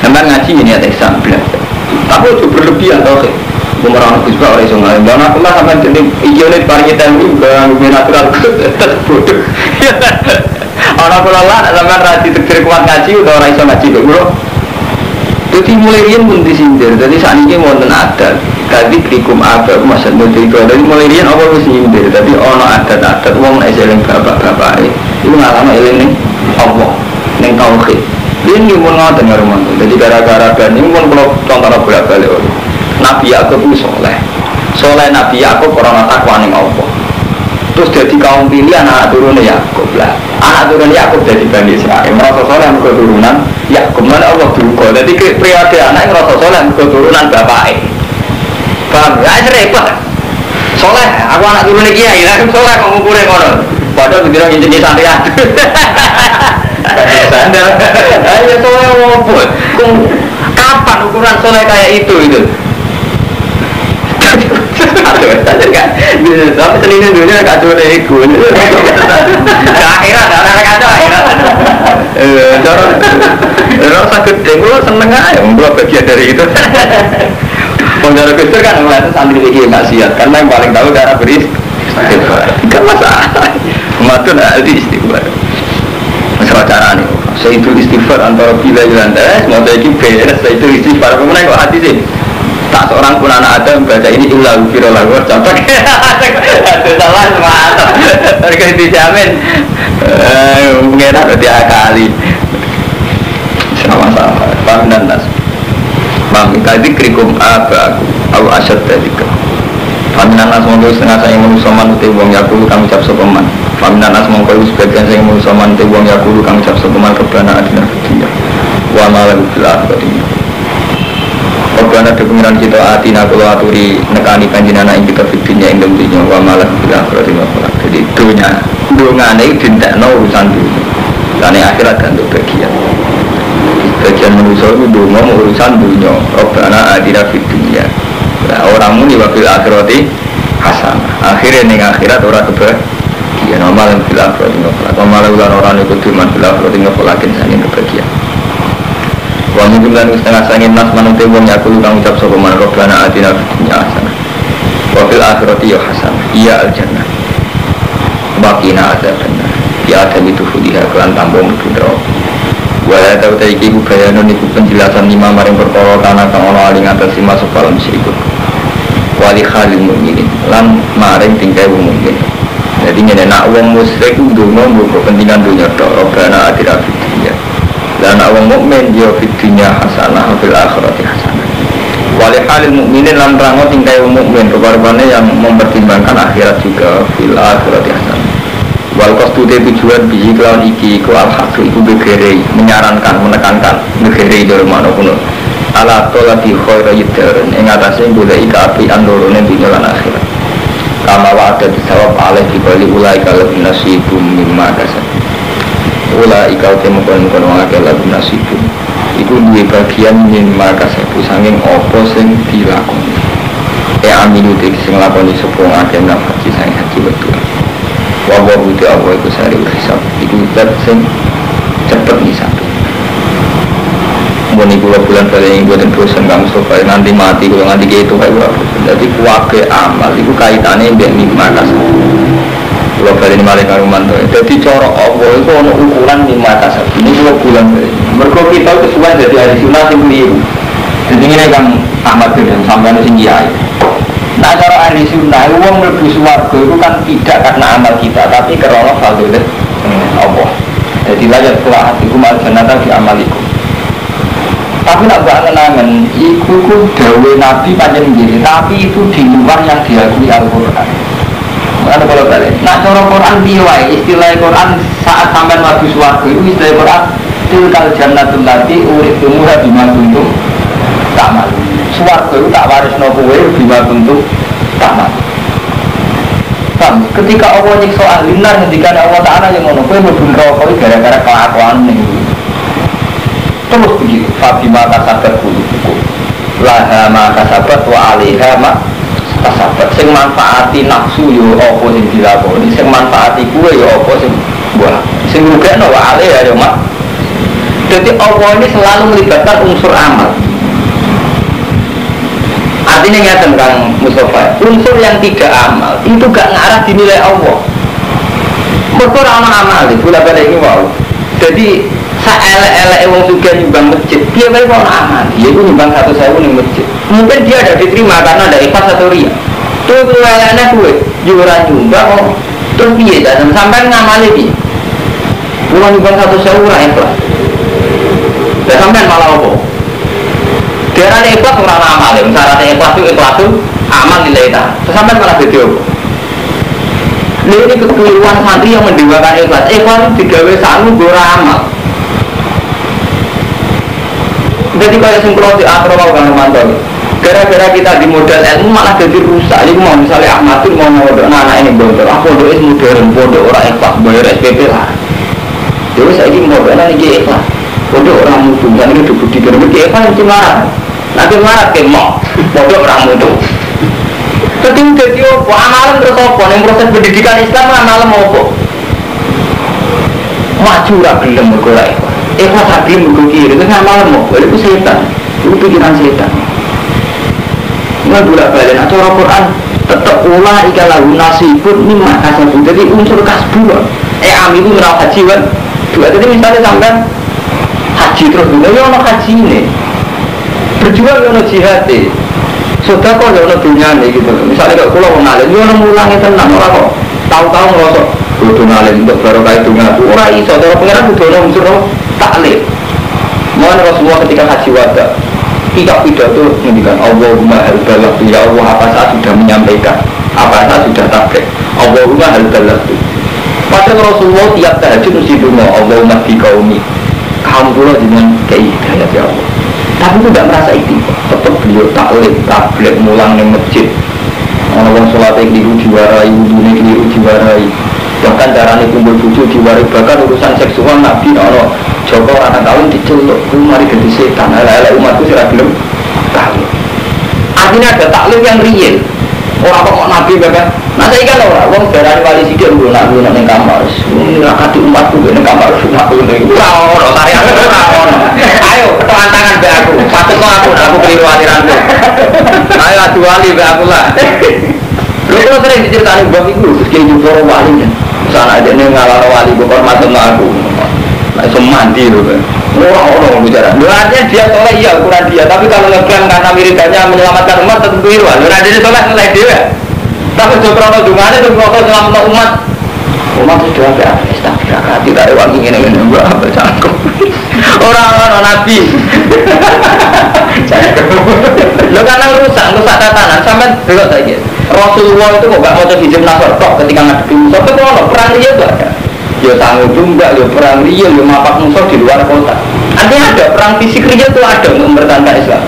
sampai ngaji niat teksan belajar tapi itu berlebihan tau sih pemeran kusbah orang sungai dan aku lah sampai jadi hijaunya diparingi temui bukan natural tetap bodoh orang pulau lah sampai rasi terkir kuat ngaji udah orang iso ngaji pulau jadi mulai rian pun disindir jadi saat ini mau adat tadi krikum apa masa itu dari mulai rian apa pun disindir tapi orang adat uang naik seling bapak-bapak itu ngalami ini Allah yang tauhid ini pun ngotot ngaruman jadi gara-gara dan ini pun kalau contohnya bolak-balik Nabi Yakub itu soleh Nabi Yakub orang takwa ning Allah terus jadi kaum pilihan anak turunnya Yakub lah anak turun Yakub jadi Bani Israel merasa soleh mereka turunan Yakub mana Allah berukul jadi periode anak merasa soleh mereka turunan bapaknya paham? Ya itu repot soleh aku anak turunnya kiai lah soleh mau ngukurin ngono padahal bilang jenis santri sandal ayo soleh wabut kapan ukuran soleh kayak itu aduh kan tapi selingkuh dunia gak ada ego akhirat ada kacau akhirat orang sakit gue seneng aja gue bagian dari itu penjara Kristen kan ngeliatnya santri lagi nasihat karena yang paling tahu cara beris gak masalah matun ahli istighfar masalah cara nih saya itu istighfar antara bila lantai mau saya itu beres saya itu istighfar kemudian kok hati sih tak seorang pun anak Adam baca ini illa ufirullah contoh itu salah semata mereka dijamin mengenal dia kali sama-sama paham dan nas paham tadi krikum apa aku asyad tadi Faminan as mongko setengah saya manusia man uti wong yakulu kang ucap sopeman. Faminan as mongko sebagian saya manusia man uti wong yakulu kang ucap sopeman kebana adina dunia. Wa malam bil akhirati. Kebana pengiran kita atina kula aturi nekani panjenengan ing kita fitnya ing dunya wa malam bil akhirati wa malam. Jadi dunya dongane dintekno urusan dunia. Lan akhirat kan bagian. Bagian manusia itu donga urusan dunia. Kebana adina fitnya. Nah, orang muni wabil akhirati hasanah. Akhirnya ning akhirat ora kebahagiaan. Amal bil akhirati ngoflak. Amal ulan orang iku diman bil akhirati ngoflakin saking kebahagiaan. Wa mungkin lan setengah saking nas manute wong yakul kang ucap sapa man robbana atina fid dunya hasanah. Wa bil akhirati ya hasanah. Iya al jannah. Wa qina adzabannar. Ya adam itu fudiha kelan tambah mudhara. Wala tau taiki ku bayanon iku penjelasan lima maring perkara tanah kang ana aling atas lima sebal musyrikun. Wali khalil mukminin lan maring tingkai wong mukmin. Jadi ngene nak wong musyrik ku ndonga nggo kepentingan dunya tok, robbana atina fid dunya. Lan nak wong mukmin yo fid dunya hasanah fil akhirati hasanah. Wali khalil mukminin lan rango tingkai wong mukmin rupa-rupane yang mempertimbangkan akhirat juga fil akhirati hasanah. Wal kostude tujuan biji kelawan iki ku al-hasu iku begerei menyarankan menekankan begerei dari mana kuno ala tolati khaira yidaren ing atase golek apian lorone dunya lan akhirat kama wa ada disawab alih dibali ulai kalau nasibum mimma kasab ulai kau temu kon akeh lagu nasibum iku duwe bagian mimma kasab sanging apa sing dilakoni amilu sing lakoni sapa akeh nafsi sing haji betul. Wawa buti Allah itu sehari berhisap. Itu zat sing cepet hisap. Muni kula bulan kali ini buatan bosan kamu supaya nanti mati kalau nanti gitu kayak berapa. Jadi kuake amal itu kaitannya dengan mimma kasab. Kula kali ini malah karuman tuh. Jadi cara Allah itu ada ukuran mimma kasab. Ini kula bulan kali. Mereka kita kesukaan jadi hari sunnah yang keliru. Jadi ini kan Ahmad bin sampai ada singgih. Nah cara ahli sunnah, uang mlebu swarga itu kan tidak karena amal kita, tapi karena fadhilih Allah. Jadi layak pula hatiku mal jannata di amaliku. Tapi nak bangen-angen, iku dawe Nabi panjang gini, tapi itu di luar yang diakui Al-Quran. Mana kalau balik? Nah cara Quran biwai, istilah Quran saat sampai mlebu swarga itu istilah Quran tilkal jannatul lati uritumuha bima kuntum ta'mal. Swarga itu tak waris kowe bima kuntum ta'mal. Paham? Ketika Allah nyiksa ahli nar ngendikan Allah Ta'ala yang ngono kowe mlebu neraka iki gara-gara kelakuan ning. Terus begitu, fabima kasabat kulubukum. Laha ma kasabat wa 'alaiha ma kasabat. Sing manfaati nafsu yo apa sing dilakoni, sing manfaati kowe yo apa sing buah. Sing rugekno wa 'alaiha yo mak. Jadi Allah ini selalu melibatkan unsur amal. Artinya ngeten Kang Mustafa, unsur yang tidak amal itu gak ngarah dinilai Allah. Mergo ora ana amal itu lah balik iki wae. Jadi saelek-eleke wong sugih nyumbang masjid, piye wae ora amal. Dia itu nyumbang 100.000 ning masjid. Mungkin dia ada diterima karena ada ikhlas atau riya. Tuh kuwelane kuwe, yo ora nyumbang kok. Terus piye dan sampean ngamali piye? Kulo nyumbang 100.000 ora ikhlas. Lah sampean malah apa? Darah ikhlas orang amal, syarat ikhlas itu amal nilai tak. Sampai malah video. Ini kekeliruan santri yang mendewakan ikhlas. Ikhlas itu digawe sanu gora amal. Jadi kalau singkro di akro mau kan mantap. Gara-gara kita di modal ilmu malah jadi rusak. Jadi mau misalnya Ahmadun mau ngomong anak ini bocor. Aku doa modern, bodoh orang ikhlas bayar SPP lah. Jadi saya ini modalnya ini ikhlas. Bodoh orang musuh. Dan ini dibudi kerja ikhlas itu marah. Nanti marah ke mau orang mutu. Tapi jadi apa? Amalan terus apa? Yang proses pendidikan Islam amalan mau apa? Maju rapi dan bergerak. Ikhlas hati bergekir itu amalan mau. Itu setan. Itu pikiran setan. Nggak bolak balik. Nah cara Quran tetap ulah ikalahu nasibun mimma kasabu. Jadi unsur kasbu. Itu merawat haji kan. Jadi misalnya sampai haji terus dulu. Ya orang haji ini. Berjuang yang jihad deh, sudah kok yang dunia nih gitu. Misalnya kalau pulau mengalir, dia orang mulangnya tenang orang kok tahu-tahu ngerosok, butuh ngalir untuk baru kayak dunia itu orang iso. Kalau pengiran butuh orang unsur taklif. Mohon Rasulullah ketika haji wada, tidak pidato mendikan Allahumma al-balagh ya Allah apa saat sudah menyampaikan. Allahumma hal balagtu. Padahal Rasulullah tiap tahajud mesti donga Allahumma fi qaumi. Kaum kula jenengan kei hidayah ya Allah. Tapi itu tidak merasa ikhtiar. Tetap beliau taklim, tablet mulang di masjid. Orang sholat yang keliru diwarai, wudhunya keliru diwarai. Bahkan caranya kumpul bucu diwarai. Bahkan urusan seksual Nabi ono Joko anak tahun diceluk. Itu mari ganti setan. Ala-ala umatku sirah belum taklim. Artinya ada taklim yang real. Orang kok Nabi bahkan. Nah saya kan orang darah wali sidik lunak yang kamar. Ini rakati umatku yang kamar. Aku ini orang tarian orang. Ayo tantangan be aku. Patut aku keliru aliranku. Ayo adu wali be aku lah. Lu kalau sering diceritain bang itu, terus jumpa wali kan. Sana aja nih ngalar wali bukan macam aku. Langsung mandi loh kan. Orang bicara. Artinya dia soleh iya ukuran dia. Tapi kalau ngeklaim karena wiridanya menyelamatkan umat tentu keliru. Nah dia soleh nilai dia. Tapi jokrono dungannya itu kalau selamat umat. Umat sudah ada istirahat tidak ada wangi ini enggak bercangkup. Orang nabi. Lo karena rusak tatanan sampai belok saja. Rasulullah itu kok gak mau hijab nasor kok ketika ngadepi musuh. Tapi kalau perang dia itu ada. Ya tanggung juga, ya perang real, ya mapak musuh di luar kota. Artinya ada perang fisik real itu ada untuk mempertahankan Islam.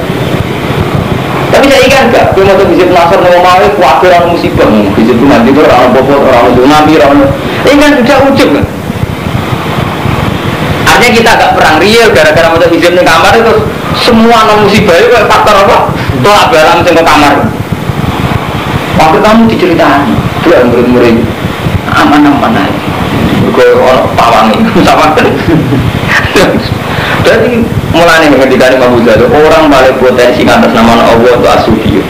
Tapi saya ingat enggak, dia mau hijab nasor mau kuatir orang musibah, hijab itu mati itu orang bobot, orang tsunami, orang ini kan sudah ujub kan. Artinya kita agak perang real gara-gara mau hijab di kamar itu semua non musibah itu faktor apa? Tolak balang ke kamar. Waktu kamu diceritakan, dia murid-murid aman-aman aja. Gue orang pawang itu sama. Jadi mulai menghentikan Imam Ghazali, orang paling potensi atas nama Allah itu asufi.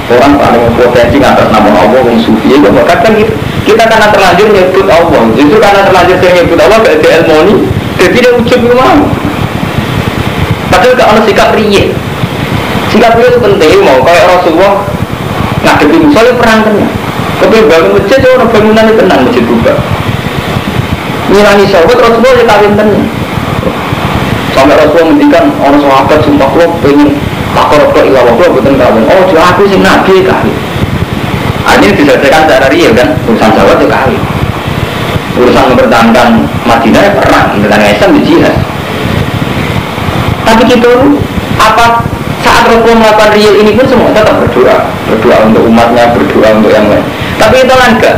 Orang paling potensi atas nama Allah yang sufi. Itu kadang kita karena terlanjur nyebut Allah. Justru karena terlanjur saya nyebut Allah gak ada ilmu ini, jadi dia ucap gimana? Padahal gak ada sikap riya. Sikap riya itu penting mau kayak Rasulullah ngadepi musuh perang tenang. Tapi bangun masjid orang bangunan itu tenang masjid juga. Nilani sahabat Rasulullah ya kawin tenang. Sampai Rasulullah mendikan orang sahabat sumpah lo pengen takor ke ilah waktu betul kawin. Oh jual aku sih nabi kawin. Ini diselesaikan secara real kan. Urusan sahabat itu kawin. Urusan mempertahankan Madinah ya perang dengan Islam di jihad. Tapi kita apa saat Rasulullah melakukan real ini pun semua tetap berdoa untuk umatnya, berdoa untuk yang lain. Tapi itu kan enggak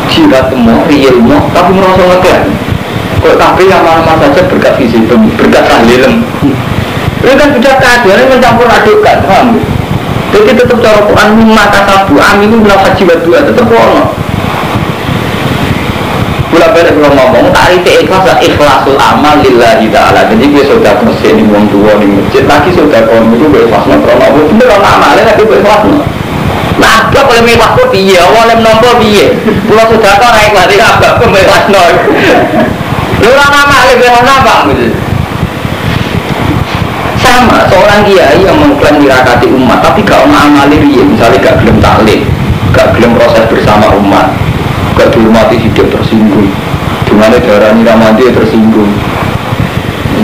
jihad semua realnya, tapi merasa ngeklaim. Kok tapi yang mana saja berkat visi, berkat tahlilem. Ini kan sudah keadaan mencampur adukkan, paham? Jadi tetap cara Quran maka sabu aminu bilang haji dua tetap ono. Bila balik kalau ngomong tarif ikhlasul amal lillahi ta'ala. Jadi gue sudah persen di uang tua di masjid lagi sudah kaum itu gue ikhlasnya karena Allah bener orang amalnya lagi gue ikhlasnya. Nah apa kalau mewah kok biaya awalnya menompo biaya pulau sudah kau naik lagi apa gue ikhlasnya lu orang amalnya gue ikhlasnya apa gitu. Sama seorang kiai yang mengklaim dirakati umat tapi gak amalnya dia misalnya gak belum taklim, gak belum proses bersama umat, gak dihormati hidup tersinggung, dimana darah niramati tersinggung.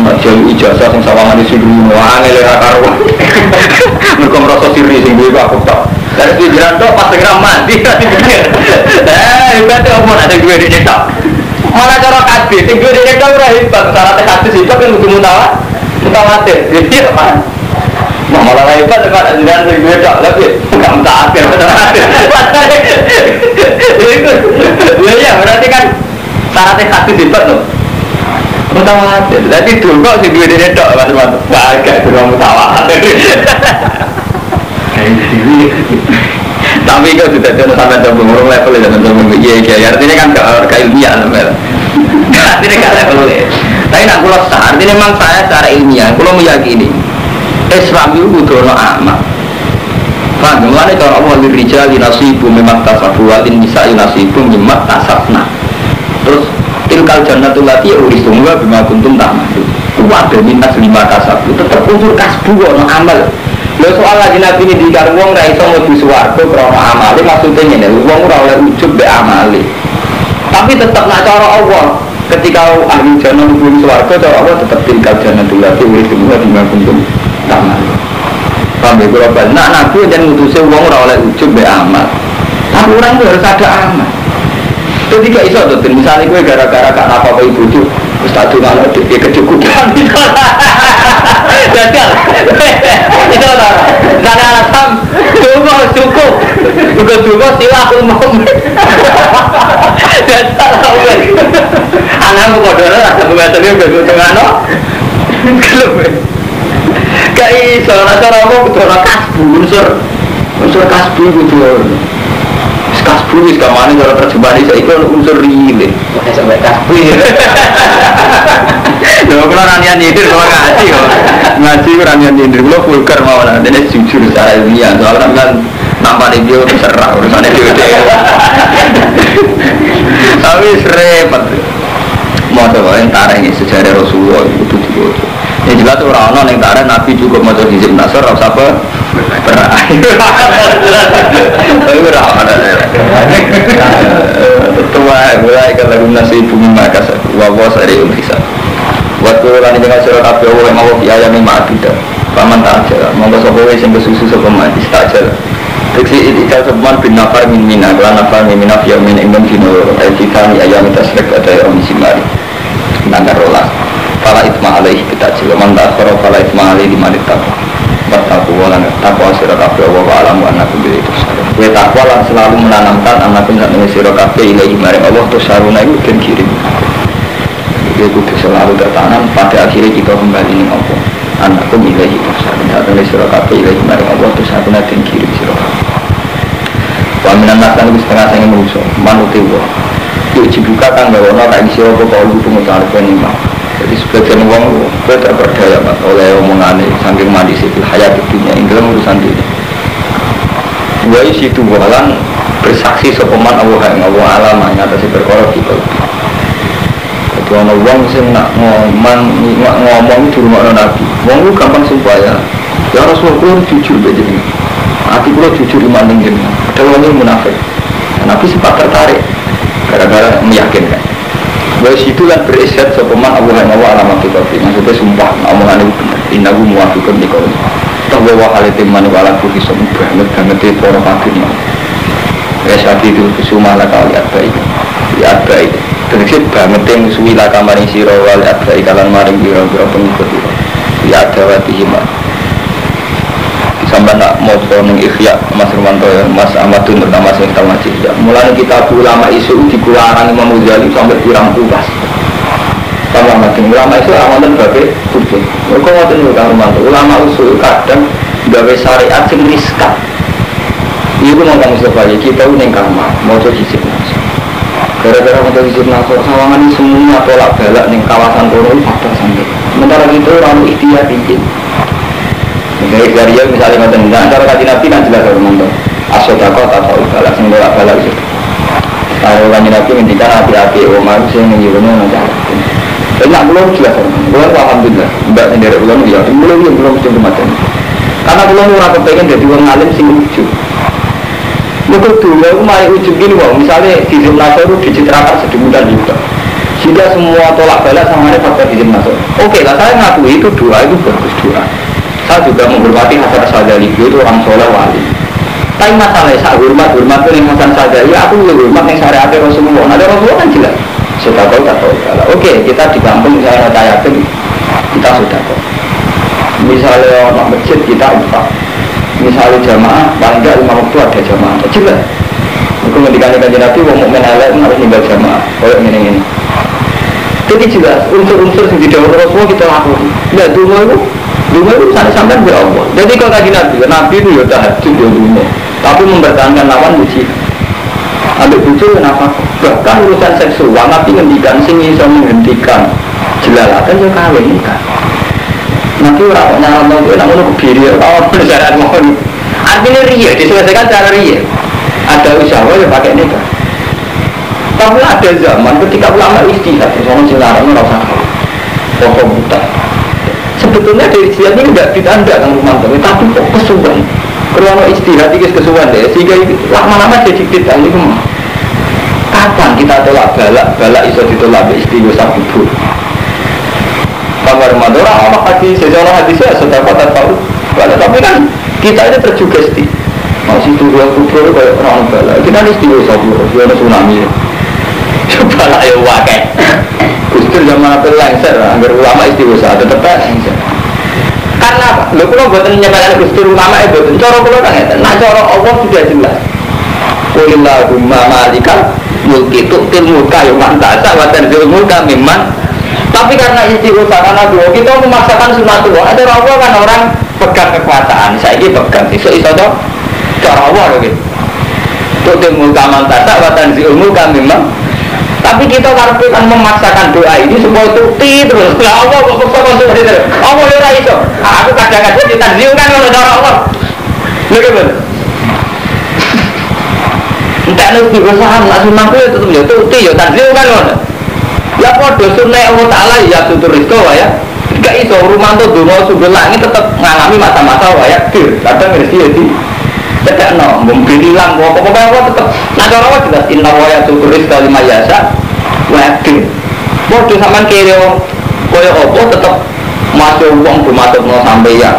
Mak jauh ijazah yang sawangan disinggung, wah ngelera karuan. Mereka merasa siri singgung aku tak. Dari pikiran tu pas segera mati nanti pikir. Ibadah umur ada gue di netak. Malah cara kasih, gue di netak berapa hebat. Syaratnya kasih itu kan untuk mutawatir. Jadi apa? Malah hebat dekat ajaran gue tak lebih bukan mutawatir. Ya berarti kan syaratnya kasih hebat tuh. Mutawatir. Jadi dulu kok si gue di netak mas-mas. Agak dulu mutawatir. Tapi kau sudah coba sampai coba ngurung level ya teman-teman. Iya artinya kan gak ilmiah namanya. Artinya gak level ya. Tapi nak kulo sah. Artinya memang saya secara ilmiah kulo meyakini Islam itu butuh amal. Faham? Mulanya kalau Allah lirijali nasibu memang tasabu walin nisai nasibu memang tasabna. Terus tilkal jannatul lati uristum wa bima kuntum ta'malun. Ada minus 5 kasabu. Tetap unsur kasbu ono amal. Lho soal lagi nabi ini dikar wong ra iso mlebu swarga krana amale maksudnya ngene wong ora oleh ujub be amale. Tapi tetap nak cara Allah ketika ahli jannah mlebu swarga cara Allah tetap tinggal jannatul lati wis semua dimakuntum tamal. Sampai global nak nabi jan ngutusi wong ora oleh ujub be amal. Tapi orang itu harus ada amal. Jadi gak iso tuh, misalnya gue gara-gara gak apa-apa ibu tuh Ustaz tuh malah dia kecukupan gitu. Jajal itu lah misalnya alasan tunggu cukup juga silah umum jajal anakku kodornya ada pembahasannya berguna no gak iso rasa mau kedua kasbu unsur kasbu gitu kasbu ini sekamane kalau terjemahan itu unsur rile sampai kasbu lho kalau ranian nyindir kalau ngaji ranian nyindir kalau vulgar mau lah ini jujur secara ilmiah soalnya kan nampak dia terserah urusannya dia tapi serempet mau coba yang tarah ini sejarah Rasulullah itu juga yang jelas orang-orang yang tarah Nabi juga mau coba hizib nasr rasa apa berakhir tapi berakhir tua mulai kalau nasi bumi maka wawa sari ulisa waktu lani dengan surat api Allah yang Allah biaya memang tidak paman tak ajar monggo sopowe sing kesusu sopeman istajal teksi itikal sopeman bin nafar min mina kelan nafar min mina fiya min ingin dino ayatitani ayam itasrek ada yang misimari nanggar rolas fala itma alaih kita jil mantak soro fala itma alaih dimanit takwa bertakwa walang takwa surat api Allah wa alamu anakku bila itu we takwa lan selalu menanamkan anakku dan ini surat api ilahi maring Allah terus saruna itu dan kirim dia kudu selalu tertanam pada akhirnya kita kembali ini Allah anakku ilahi tersagun saat ini surah kafe ilahi maring Allah terus aku nanti kirim surah kafe waminan nasan itu setengah saya menuso manuti Allah yuk dibuka kan gak ada lagi surah kalau pengucapan penimah jadi sebagian uang gue terperdaya oleh omongan saking mandi sipil hayat dunia ini dalam urusan dunia gue isi tubuhan bersaksi sopeman Allah yang Allah alamanya atas berkorok kita ana wong sing nak ngomong di rumah Nabi. Wong ku gampang sumpah ya. Ya Rasulullah jujur aja ini. Hati kula jujur iman ning jenengan. Padahal wong munafik. Nabi sempat tertarik gara-gara meyakinkan. Wes itu kan berisyad sopeman Abu Hanifa alamat kita. Maksudnya sumpah omongan itu benar. Innahu muwafiqun liqauli. Tahu wa halatim man wala kulli sumpah banget itu para pakine. Ya sapi itu kusumala kali baik. Ya baik. Terkait banget yang suwila kamaring siro wal adha ikalan maring biro-biro pengikut itu ya ada watihima sampai nak mau ning ikhya Mas Rumanto ya Mas Ahmadun pertama sing kita masih ya mulai kita ulama isu dikularang Imam Ghazali sampai kurang puas sama makin ulama isu amalan bagai kursi mereka ngoten lho Kang Rumanto ulama usul kadang gawe syariat sing riskan itu mau Kang Mustafa kita ning kamar mau jadi gara-gara untuk hizib nasr sawangan ini semua tolak balak di kawasan Tono ini faktor sampai sementara itu orang ikhtiar tinggi dari ya misalnya antara kaji Nabi kan jelas teman-teman asodakot atau balak yang tolak balak itu kalau kaji Nabi menghentikan hati-hati Umar saya mengirimnya nanti banyak belum jelas teman-teman alhamdulillah tidak sendiri belum ya belum macam karena belum orang kepengen jadi orang alim sing lucu maka dulu aku malah ujung gini bang, misalnya hizib nasr itu dicitrakan sedemikian juga sehingga semua tolak balik sama faktor hizib nasr. Oke lah saya ngakui itu doa itu bagus doa. Saya juga menghormati Hasan Sadali itu orang soleh wali. Tapi masalahnya saya hormat itu yang Hasan Sadali, aku juga hormat yang syariat Rasulullah. Ada Rasulullah kan jelas. Sudah tahu tak tahu. Oke kita di kampung misalnya saya yakin kita sudah tahu. Misalnya orang masjid kita upah. Misalnya jamaah, paling tidak 5 waktu ada jamaah jelas aku ngendikan Nabi, orang mukmin elek harus tinggal jamaah kayak ini jadi jelas, unsur-unsur yang didahului Rasulullah kita lakukan ya dulu itu sampai ke Allah jadi kalau kaji Nabi itu ya tahajud ya dunia tapi mempertahankan lawan uji ambil bucu kenapa? Bahkan urusan seksual Nabi ngendikan sing bisa menghentikan jelalatan yang kawin kan nanti orang nyala itu namun kebiri kalau penasaran mohon artinya ria diselesaikan cara ria ada usaha yang pakai nikah tapi ada zaman ketika ulama istihad misalnya silaran merasa pokok buta sebetulnya dari istihad ini tidak ditanda kan rumah tapi kok kesuwan kalau istihad ini kesuwan deh sehingga lama-lama jadi kita ini kapan kita tolak balak iso ditolak istighosah kubur kamar madora apa hadis sejarah hadisnya sudah kata tahu tapi kan kita ini terjugesti masih dua kubur kayak orang bala kita ini istighosah kubur ada tsunami Coba lah ya wakai. Gustur zaman apa lengser, anggar ulama istighosah tetep lengser. Karena apa? Lho kula mboten nyepelani Gustur ulama mboten. Cara kula kan ngeten. Nah cara Allah sudah jelas. Qulillahumma malikal mulki tu'til mulka man tasha wa tanzilul mulka mimman. Tapi karena istighosah karena doa kita memaksakan sunatullah. Ada Allah kan orang pegang kekuasaan. Saya ini pegang iso toh cara Allah lho gitu. Tu'til mulka man tasha wa tanzilul mulka mimman. Tapi kita kan memaksakan doa ini supaya tuti terus. Lah Allah kok kok terus. Allah ora iso. Aku kadang-kadang ditanzil kan oleh cara Allah. Lho gitu. Entah nek diusahakan langsung mampu ya tetep ya tuti ya tanzil kan ngono. Ya padha sunah Allah Taala ya tutur rezeki wae ya. Gak iso rumanto donga sumber langit tetep ngalami masa-masa wae dir. Kadang rezeki ya di cekno mungkin hilang pokoknya Allah tetep nah cara Allah jelas inna wa ya tutur rezeki lima yasa wae dir. Padha sampean kere koyo apa tetep masuk wong dumatutno sampe ya.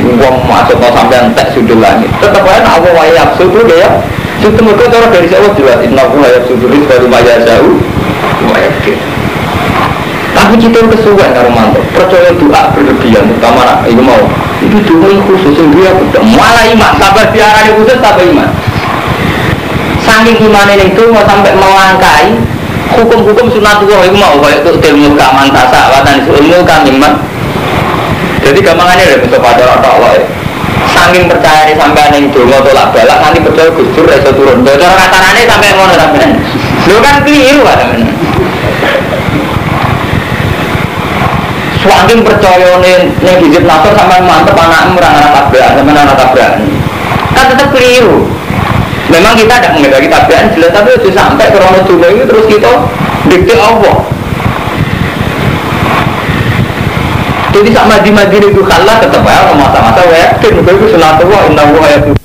Wong masuk sampean tek sudul langit. Tetep wae nek Allah wae absurd ya. Itu mereka cara dari Allah jelas inna wa ya tutur rezeki lima yasa tapi kita kesuwen karo mantuk percaya doa berlebihan utama itu mau itu doa khusus yang dia malah iman sabar diarani khusus tambah iman saking iman ini itu mau sampai melangkai hukum-hukum sunatullah itu mau kayak itu ilmu keaman tasa watan ilmu kamiman jadi gampangannya dari Mustafa Allah saking percaya sampai yang doa tolak balak nanti percaya gusur rasa turun cara katarannya sampai ngono sampai lu kan keliru kan Swaking percaya nih hijab nasor sama mantep anak merang anak tabrakan sama anak tabrakan kan tetap keliru. Memang kita tidak mengendaki tabrakan jelas tapi sudah sampai ke rono dulu ini terus kita dikte Allah. Jadi sama di Madinah itu kalah tetap ya masa-masa yakin itu sunatullah inna wa ya